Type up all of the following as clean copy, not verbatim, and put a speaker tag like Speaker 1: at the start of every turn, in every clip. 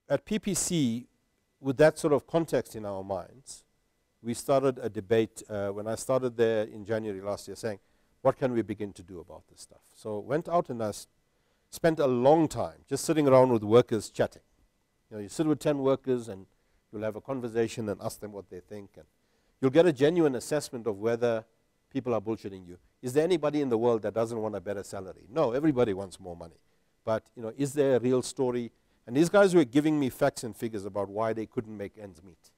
Speaker 1: at PPC, with that sort of context in our minds, we started a debate when I started there in January last year, saying, what can we begin to do about this stuff? So went out and I spent a long time just sitting around with workers chatting. You sit with 10 workers and you'll have a conversation and ask them what they think, and you'll get a genuine assessment of whether people are bullshitting you. Is there anybody in the world that doesn't want a better salary? No, everybody wants more money. But is there a real story? And these guys were giving me facts and figures about why they couldn't make ends meet,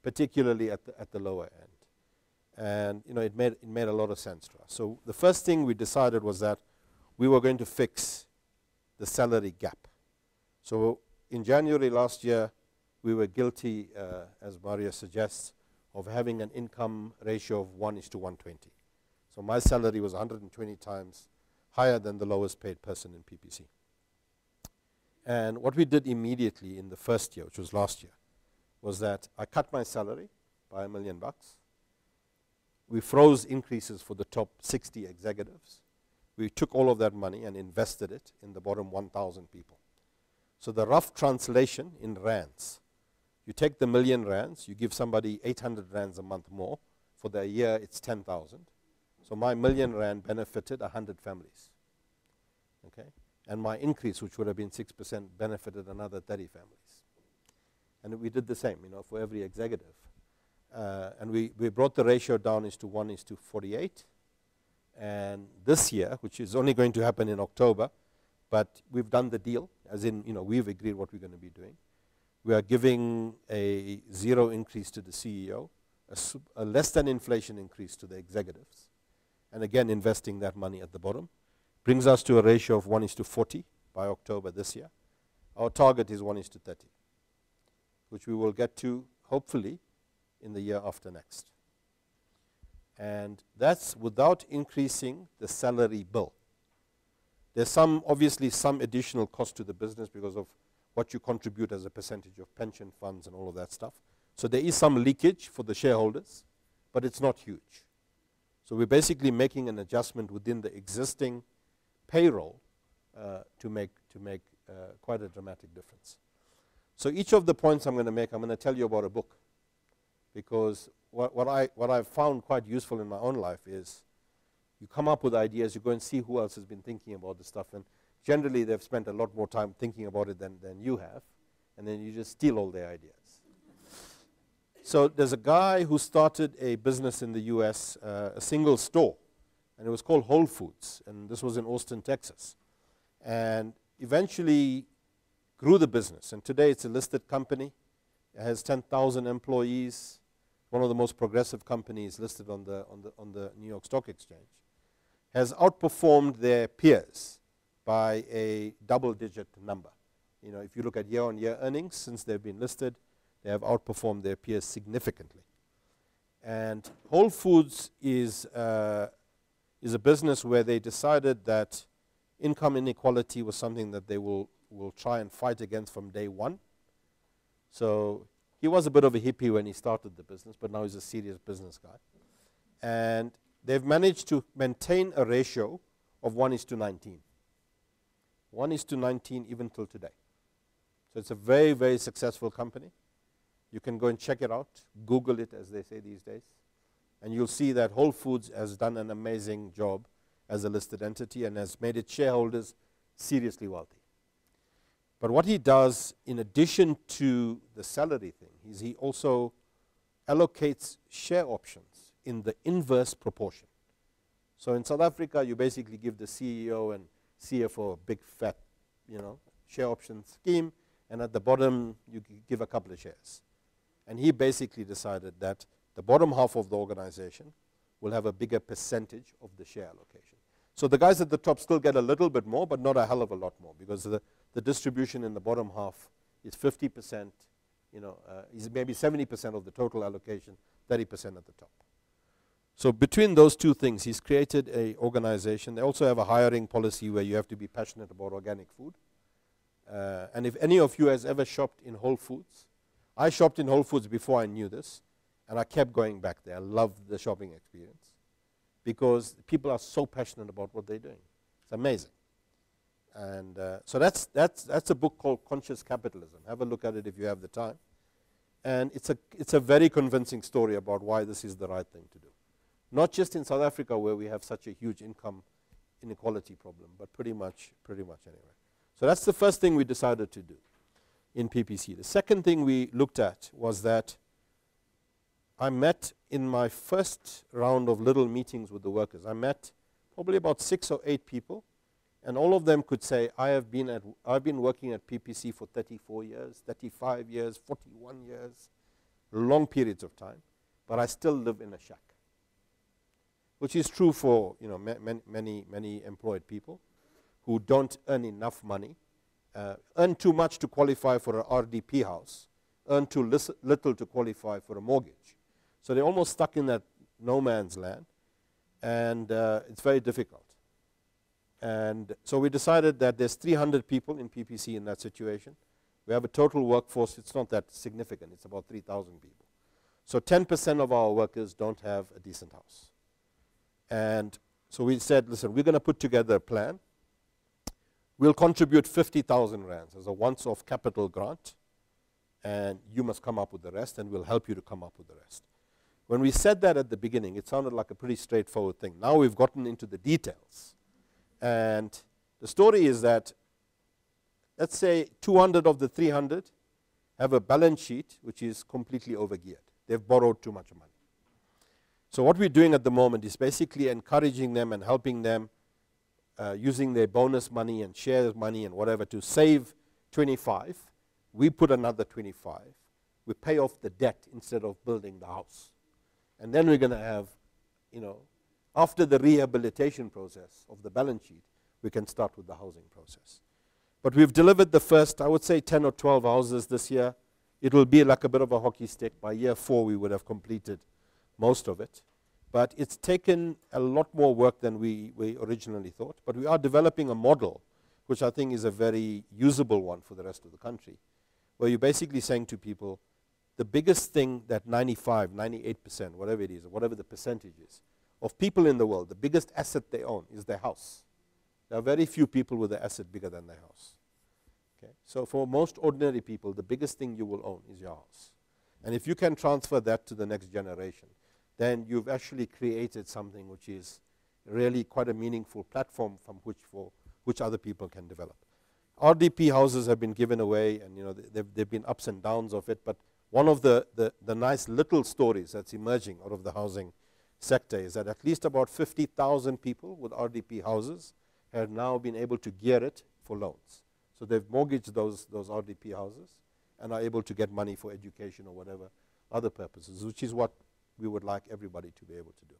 Speaker 1: particularly at the lower end. And it made a lot of sense to us. So the first thing we decided was that we were going to fix the salary gap. So in January last year, we were guilty, as Maria suggests, of having an income ratio of 1:120. So my salary was 120 times higher than the lowest paid person in PPC. And what we did immediately in the first year, which was last year, was that I cut my salary by $1 million. We froze increases for the top 60 executives. We took all of that money and invested it in the bottom 1,000 people. So the rough translation in rands, you take the million rands, you give somebody 800 rands a month more. For the year, it's 10,000. So my million rand benefited 100 families. Okay? And my increase, which would have been 6%, benefited another 30 families. And we did the same, for every executive. And we brought the ratio down to 1:48. And this year, which is only going to happen in October, but we've done the deal, as in, we've agreed what we're going to be doing. We are giving a 0 increase to the CEO, a less than inflation increase to the executives, and again, investing that money at the bottom. Brings us to a ratio of 1:40 by October this year. Our target is 1:30, which we will get to, hopefully, in the year after next. And that's without increasing the salary bill. There's obviously some additional cost to the business because of what you contribute as a percentage of pension funds and all of that stuff. So there is some leakage for the shareholders, but it's not huge. So we're basically making an adjustment within the existing payroll to make quite a dramatic difference. So each of the points I'm going to make, I'm going to tell you about a book, because what I've found quite useful in my own life is you come up with ideas, you go and see who else has been thinking about this stuff, and generally they've spent a lot more time thinking about it than you have, and then you just steal all their ideas. So there's a guy who started a business in the US, a single store, and it was called Whole Foods, and this was in Austin, Texas, and eventually grew the business, and today it's a listed company. It has 10,000 employees, one of the most progressive companies listed on the New York Stock Exchange, has outperformed their peers by a double-digit number. If you look at year-on-year earnings since they've been listed, they have outperformed their peers significantly. And Whole Foods is a business where they decided that income inequality was something that they will try and fight against from day one. So he was a bit of a hippie when he started the business, but now he's a serious business guy. And they've managed to maintain a ratio of 1:19. 1:19 even till today. So it's a very, very successful company. You can go and check it out, Google it, as they say these days, and you'll see that Whole Foods has done an amazing job as a listed entity and has made its shareholders seriously wealthy. But what he does, in addition to the salary thing, is he also allocates share options in the inverse proportion. So in South Africa, you basically give the CEO and CFO a big fat, share option scheme, and at the bottom you give a couple of shares. And he basically decided that the bottom half of the organization will have a bigger percentage of the share allocation. So the guys at the top still get a little bit more, but not a hell of a lot more, because the distribution in the bottom half is 50%, is maybe 70% of the total allocation, 30% at the top. So between those two things, he's created an organization. They also have a hiring policy where you have to be passionate about organic food. And if any of you has ever shopped in Whole Foods, I shopped in Whole Foods before I knew this, and I kept going back there. I loved the shopping experience because people are so passionate about what they're doing. It's amazing. And so that's a book called Conscious Capitalism. Have a look at it if you have the time. And it's a very convincing story about why this is the right thing to do. Not just in South Africa where we have such a huge income inequality problem, but pretty much anywhere. So that's the first thing we decided to do in PPC. The second thing we looked at was that I met in my first round of little meetings with the workers, I met probably about 6 or 8 people, and all of them could say, I've been working at PPC for 34 years, 35 years, 41 years, long periods of time, but I still live in a shack. Which is true for many employed people who don't earn enough money, earn too much to qualify for an RDP house, earn too little to qualify for a mortgage. So they're almost stuck in that no man's land, and it's very difficult. And so we decided that there's 300 people in PPC in that situation. We have a total workforce, it's not that significant, it's about 3,000 people. So 10% of our workers don't have a decent house. And so we said, listen, we're going to put together a plan. We'll contribute 50,000 rands as a once-off capital grant, and you must come up with the rest, and we'll help you to come up with the rest. When we said that at the beginning, it sounded like a pretty straightforward thing. Now we've gotten into the details. And the story is that, let's say 200 of the 300 have a balance sheet which is completely overgeared. They've borrowed too much money. So what we're doing at the moment is basically encouraging them and helping them using their bonus money and share money and whatever to save 25. We put another 25. We pay off the debt instead of building the house. And then we're going to have, after the rehabilitation process of the balance sheet, we can start with the housing process. But we've delivered the first, I would say, 10 or 12 houses this year. It will be like a bit of a hockey stick. By year 4, we would have completed most of it. But it's taken a lot more work than we originally thought. But we are developing a model, which I think is a very usable one for the rest of the country, where you're basically saying to people, the biggest thing that 95, 98%, whatever it is, or whatever the percentage is, of people in the world, the biggest asset they own is their house. There are very few people with an asset bigger than their house. Okay? So for most ordinary people, the biggest thing you will own is your house. And if you can transfer that to the next generation, then you've actually created something which is really quite a meaningful platform from which other people can develop. RDP houses have been given away, and there've been ups and downs of it, but one of the nice little stories that's emerging out of the housing sector is that at least about 50,000 people with RDP houses have now been able to gear it for loans. So they've mortgaged those RDP houses and are able to get money for education or whatever other purposes, which is what we would like everybody to be able to do.